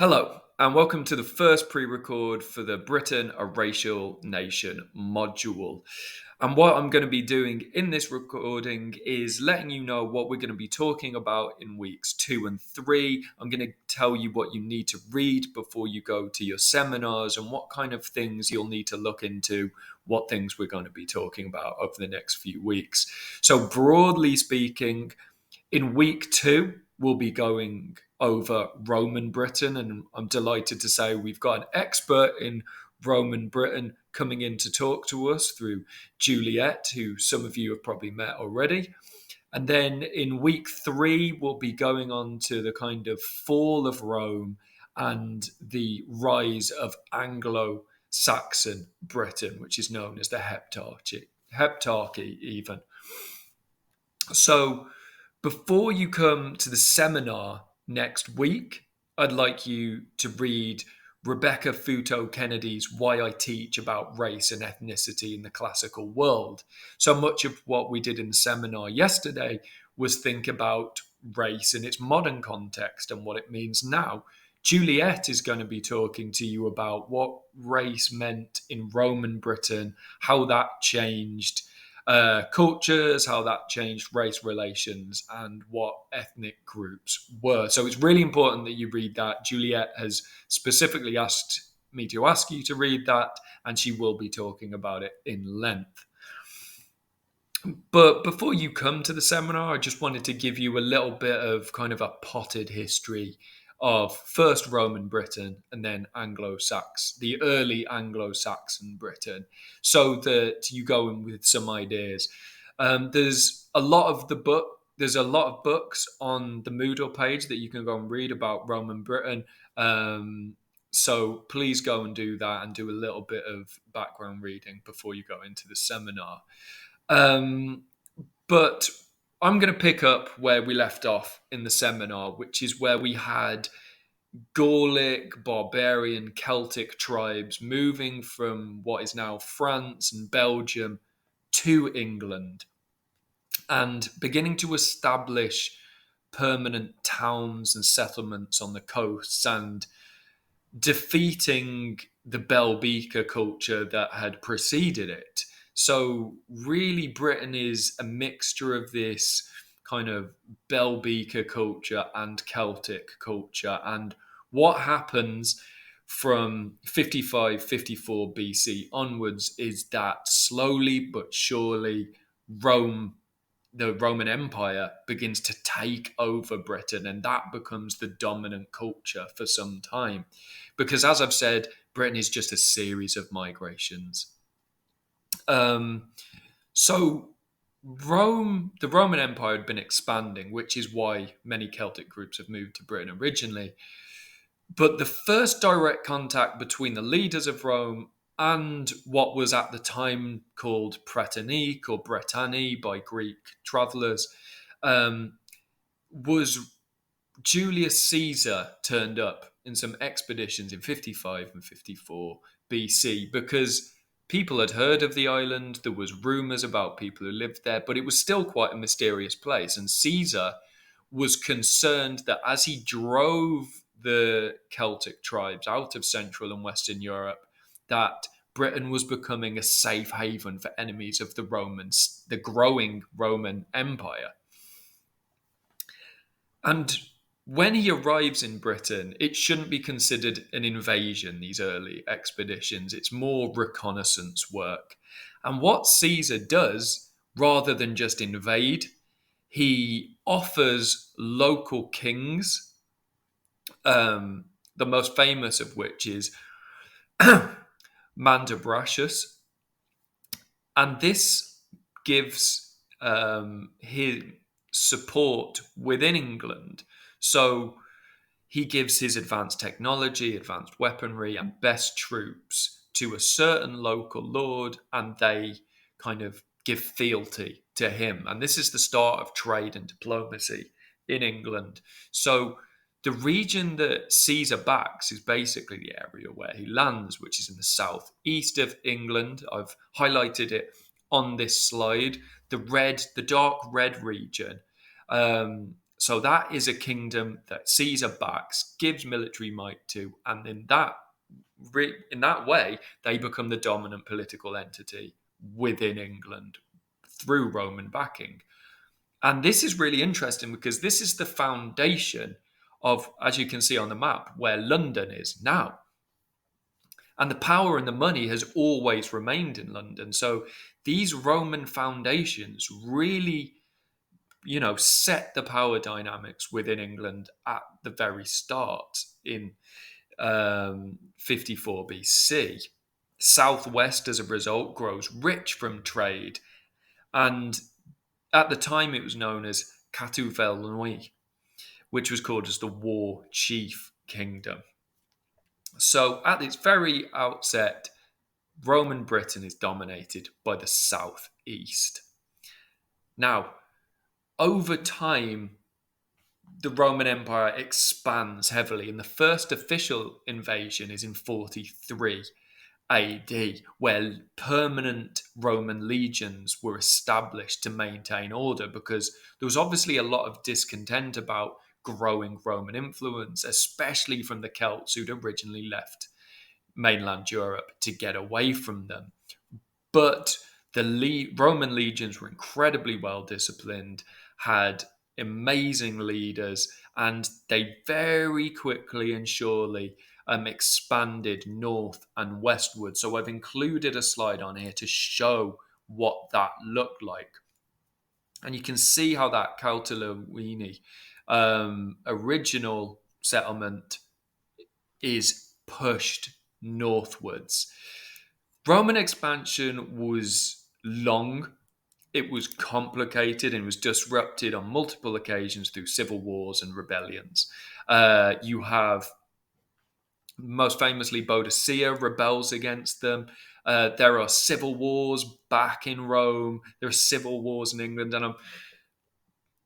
Hello, and welcome to the first pre record for the Britain a Racial Nation module. And what I'm going to be doing in this recording is letting you know what we're going to be talking about in weeks 2 and 3. I'm going to tell you what you need to read before you go to your seminars and what kind of things you'll need to look into, what things we're going to be talking about over the next few weeks. So, broadly speaking, in week 2, we'll be going over Roman Britain, and I'm delighted to say we've got an expert in Roman Britain coming in to talk to us through Juliet, who some of you have probably met already. And then in week 3, we'll be going on to the kind of fall of Rome and the rise of Anglo Saxon Britain, which is known as the Heptarchy even. So, before you come to the seminar next week, I'd like you to read Rebecca Futo Kennedy's Why I Teach About Race and Ethnicity in the Classical World. So much of what we did in the seminar yesterday was think about race in its modern context and what it means now. Juliet is going to be talking to you about what race meant in Roman Britain, how that changed cultures, how that changed race relations, and what ethnic groups were. So it's really important that you read that. Juliet has specifically asked me to ask you to read that, and she will be talking about it in length. But before you come to the seminar, I just wanted to give you a little bit of kind of a potted history of first Roman Britain and then Anglo-Saxon, the early Anglo-Saxon Britain, so that you go in with some ideas. There's a lot of books on the Moodle page that you can go and read about Roman Britain. So please go and do that and do a little bit of background reading before you go into the seminar. But I'm going to pick up where we left off in the seminar, which is where we had Gallic, barbarian, Celtic tribes moving from what is now France and Belgium to England and beginning to establish permanent towns and settlements on the coasts and defeating the Bell Beaker culture that had preceded it. So, really, Britain is a mixture of this kind of Bell Beaker culture and Celtic culture. And what happens from 55, 54 BC onwards is that slowly but surely Rome, the Roman Empire, begins to take over Britain, and that becomes the dominant culture for some time. Because, as I've said, Britain is just a series of migrations. So the Roman Empire had been expanding, which is why many Celtic groups have moved to Britain originally. But the first direct contact between the leaders of Rome and what was at the time called Britannique or Britannia by Greek travellers was Julius Caesar turned up in some expeditions in 55 and 54 BC because people had heard of the island. There was rumours about people who lived there, but it was still quite a mysterious place. And Caesar was concerned that as he drove the Celtic tribes out of Central and Western Europe, that Britain was becoming a safe haven for enemies of the Romans, the growing Roman Empire. And when he arrives in Britain, it shouldn't be considered an invasion, these early expeditions. It's more reconnaissance work. And what Caesar does, rather than just invade, he offers local kings, the most famous of which is Mandubracius. And this gives him support within England. So he gives his advanced technology, advanced weaponry, and best troops to a certain local lord, and they kind of give fealty to him. And this is the start of trade and diplomacy in England. So the region that Caesar backs is basically the area where he lands, which is in the southeast of England. I've highlighted it on this slide. The dark red region. So that is a kingdom that Caesar backs, gives military might to, and in that way, they become the dominant political entity within England through Roman backing. And this is really interesting because this is the foundation of, as you can see on the map, where London is now. And the power and the money has always remained in London. So these Roman foundations really, set the power dynamics within England at the very start in 54 BC. Southwest, as a result, grows rich from trade. And at the time, it was known as Catu which was called as the War Chief Kingdom. So at its very outset, Roman Britain is dominated by the southeast. Now, over time, the Roman Empire expands heavily, and the first official invasion is in 43 AD, where permanent Roman legions were established to maintain order because there was obviously a lot of discontent about growing Roman influence, especially from the Celts who'd originally left mainland Europe to get away from them. But the Roman legions were incredibly well disciplined, had amazing leaders, and they very quickly and surely expanded north and westward. So I've included a slide on here to show what that looked like. And you can see how that Caltolowini original settlement is pushed northwards. Roman expansion was long, it was complicated, and was disrupted on multiple occasions through civil wars and rebellions. You have, most famously, Boadicea rebels against them. There are civil wars back in Rome. There are civil wars in England, and I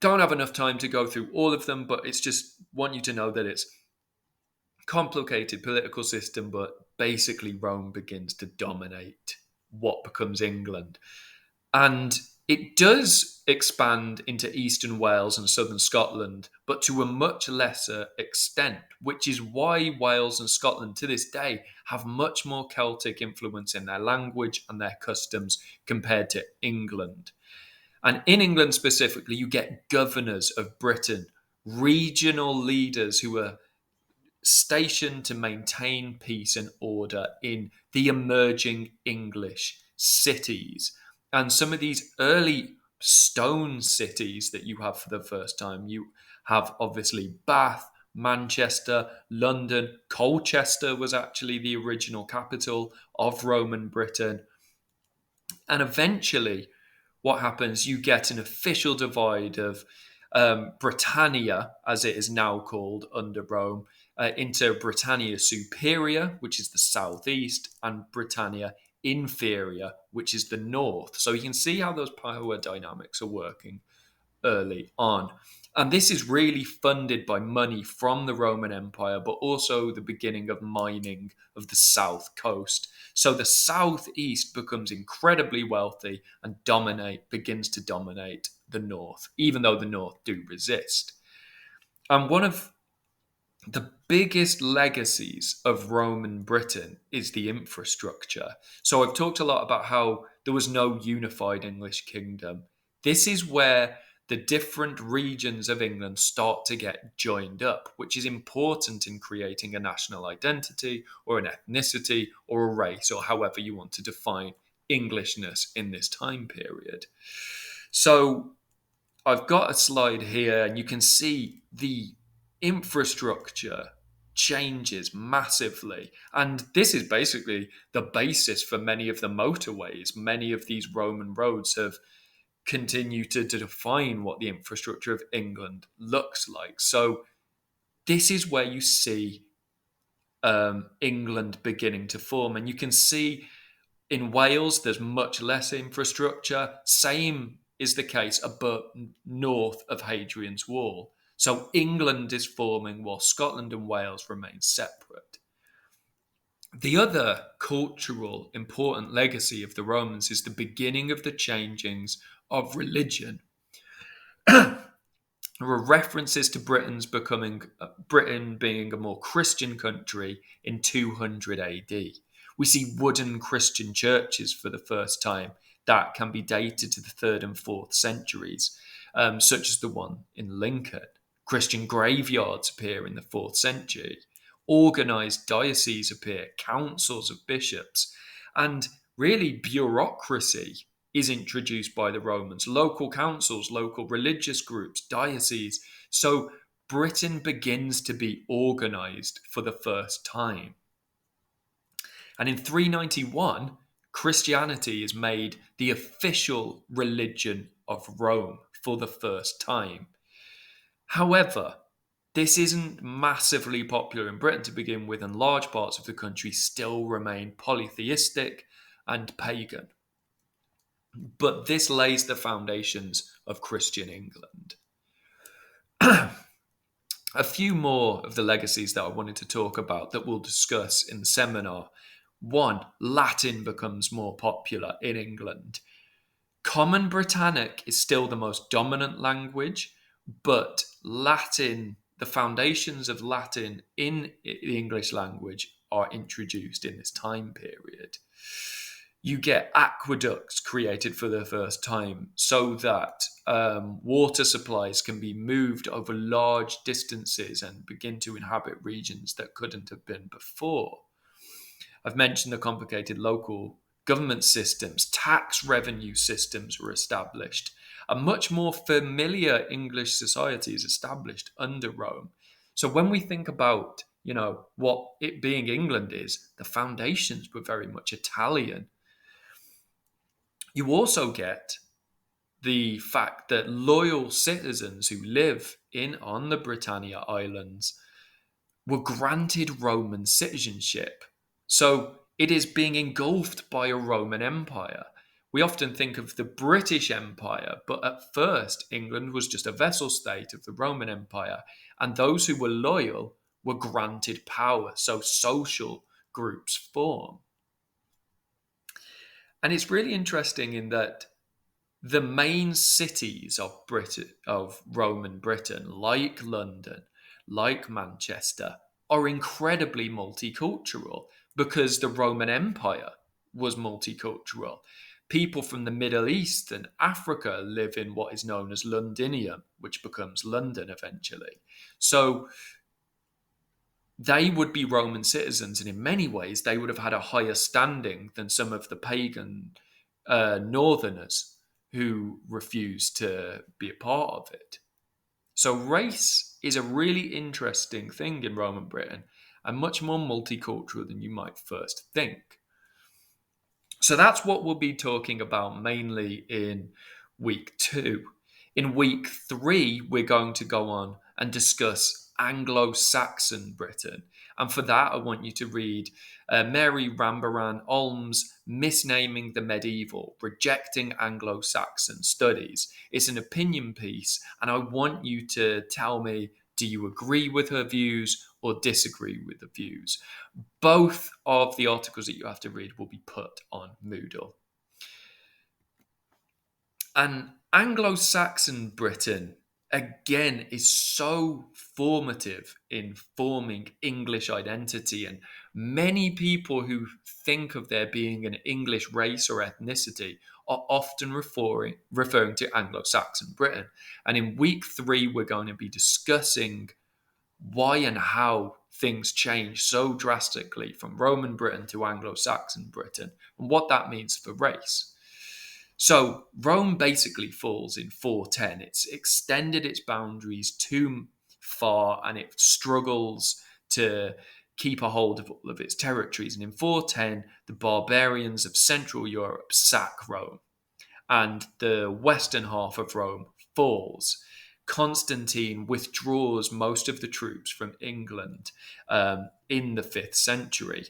don't have enough time to go through all of them, but it's just want you to know that it's complicated political system, but basically Rome begins to dominate what becomes England. And it does expand into eastern Wales and southern Scotland, but to a much lesser extent, which is why Wales and Scotland to this day have much more Celtic influence in their language and their customs compared to England. And in England specifically, you get governors of Britain, regional leaders who are stationed to maintain peace and order in the emerging English cities. And some of these early stone cities that you have for the first time, you have obviously Bath, Manchester, London. Colchester was actually the original capital of Roman Britain. And eventually, what happens, you get an official divide of Britannia, as it is now called under Rome, into Britannia Superior, which is the southeast, and Britannia Inferior, which is the north. So you can see how those power dynamics are working early on. And this is really funded by money from the Roman Empire, but also the beginning of mining of the south coast. So the southeast becomes incredibly wealthy and begins to dominate the north, even though the north do resist. And one of the biggest legacies of Roman Britain is the infrastructure. So I've talked a lot about how there was no unified English kingdom. This is where the different regions of England start to get joined up, which is important in creating a national identity or an ethnicity or a race, or however you want to define Englishness in this time period. So I've got a slide here, and you can see the infrastructure changes massively. And this is basically the basis for many of the motorways. Many of these Roman roads have continued to define what the infrastructure of England looks like. So this is where you see England beginning to form. And you can see in Wales, there's much less infrastructure. Same is the case above north of Hadrian's Wall. So England is forming while Scotland and Wales remain separate. The other cultural important legacy of the Romans is the beginning of the changings of religion. There are references to Britain being a more Christian country in 200 AD. We see wooden Christian churches for the first time that can be dated to the 3rd and 4th centuries, such as the one in Lincoln. Christian graveyards appear in the 4th century. Organized dioceses appear, councils of bishops, and really bureaucracy is introduced by the Romans. Local councils, local religious groups, dioceses. So Britain begins to be organized for the first time. And in 391, Christianity is made the official religion of Rome for the first time. However, this isn't massively popular in Britain to begin with, and large parts of the country still remain polytheistic and pagan. But this lays the foundations of Christian England. A few more of the legacies that I wanted to talk about that we'll discuss in the seminar. One, Latin becomes more popular in England. Common Britannic is still the most dominant language, but Latin, the foundations of Latin in the English language are introduced in this time period. You get aqueducts created for the first time so that water supplies can be moved over large distances and begin to inhabit regions that couldn't have been before. I've mentioned the complicated local government systems. Tax revenue systems were established. A much more familiar English society is established under Rome. So when we think about, what it being England is, the foundations were very much Italian. You also get the fact that loyal citizens who live on the Britannia Islands were granted Roman citizenship. So it is being engulfed by a Roman Empire. We often think of the British Empire, but at first England was just a vassal state of the Roman Empire, and those who were loyal were granted power. So social groups form. And it's really interesting in that the main cities of Roman Britain, like London, like Manchester, are incredibly multicultural because the Roman Empire was multicultural. People from the Middle East and Africa live in what is known as Londinium, which becomes London eventually. So they would be Roman citizens, and in many ways, they would have had a higher standing than some of the pagan northerners who refused to be a part of it. So race is a really interesting thing in Roman Britain and much more multicultural than you might first think. So that's what we'll be talking about mainly in week 2. In week 3, we're going to go on and discuss Anglo-Saxon Britain. And for that, I want you to read Mary Rambaran-Olms' Misnaming the Medieval, Rejecting Anglo-Saxon Studies. It's an opinion piece, and I want you to tell me, do you agree with her views or disagree with the views? Both of the articles that you have to read will be put on Moodle. And Anglo-Saxon Britain, again, is so formative in forming English identity. And many people who think of there being an English race or ethnicity are often referring to Anglo-Saxon Britain. And in week 3, we're going to be discussing why and how things change so drastically from Roman Britain to Anglo-Saxon Britain and what that means for race. So Rome basically falls in 410. It's extended its boundaries too far and it struggles to keep a hold of all of its territories. And in 410, the barbarians of Central Europe sack Rome and the western half of Rome falls. Constantine withdraws most of the troops from England in the 5th century.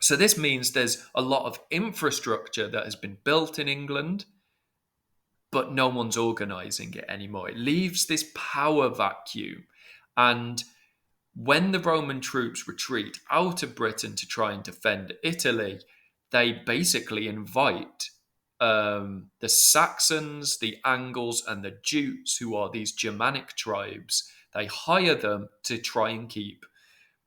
So this means there's a lot of infrastructure that has been built in England, but no one's organising it anymore. It leaves this power vacuum. And when the Roman troops retreat out of Britain to try and defend Italy, they basically invite the Saxons, the Angles, and the Jutes, who are these Germanic tribes, they hire them to try and keep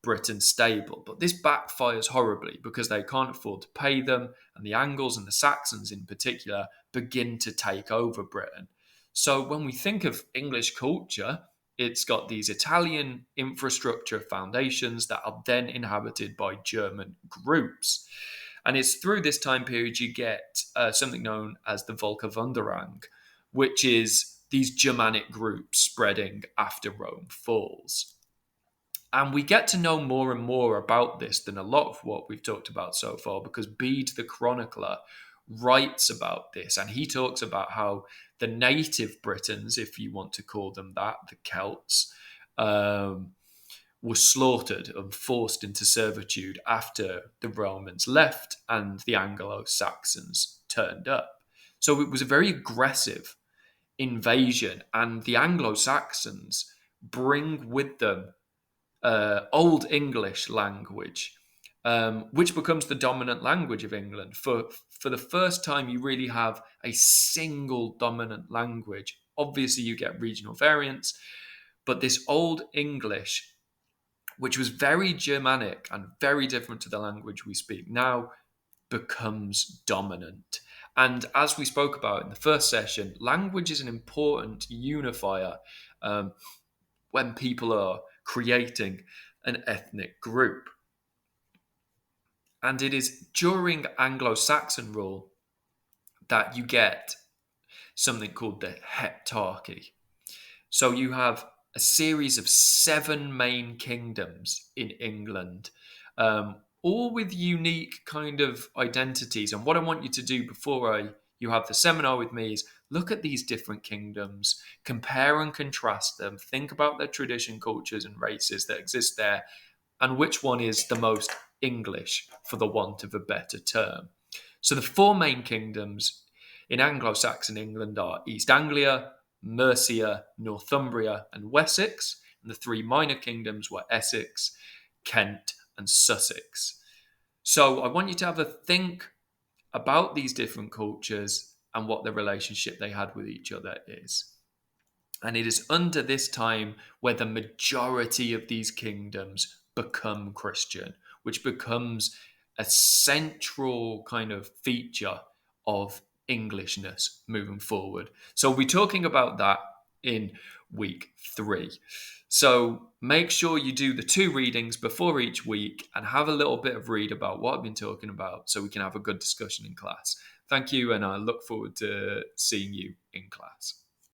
Britain stable. But this backfires horribly because they can't afford to pay them, and the Angles and the Saxons in particular begin to take over Britain. So when we think of English culture, it's got these Italian infrastructure foundations that are then inhabited by German groups. And it's through this time period you get something known as the Völkerwanderung, which is these Germanic groups spreading after Rome falls. And we get to know more and more about this than a lot of what we've talked about so far, because Bede the chronicler writes about this, and he talks about how the native Britons, if you want to call them that, the Celts, were slaughtered and forced into servitude after the Romans left and the Anglo-Saxons turned up. So it was a very aggressive invasion, and the Anglo-Saxons bring with them Old English language, which becomes the dominant language of England. For the first time, you really have a single dominant language. Obviously, you get regional variants, but this Old English, which was very Germanic and very different to the language we speak now, becomes dominant. And as we spoke about in the first session, language is an important unifier when people are creating an ethnic group. And it is during Anglo-Saxon rule that you get something called the Heptarchy. So you have a series of 7 main kingdoms in England, all with unique kind of identities. And what I want you to do before you have the seminar with me is look at these different kingdoms, compare and contrast them, think about their tradition, cultures, and races that exist there, and which one is the most English, for the want of a better term. So the 4 main kingdoms in Anglo-Saxon England are East Anglia, Mercia, Northumbria, and Wessex. And the 3 minor kingdoms were Essex, Kent, and Sussex. So I want you to have a think about these different cultures and what the relationship they had with each other is. And it is under this time where the majority of these kingdoms become Christian, which becomes a central kind of feature of Englishness moving forward. So we'll be talking about that in week 3. So make sure you do the 2 readings before each week and have a little bit of read about what I've been talking about so we can have a good discussion in class. Thank you, and I look forward to seeing you in class.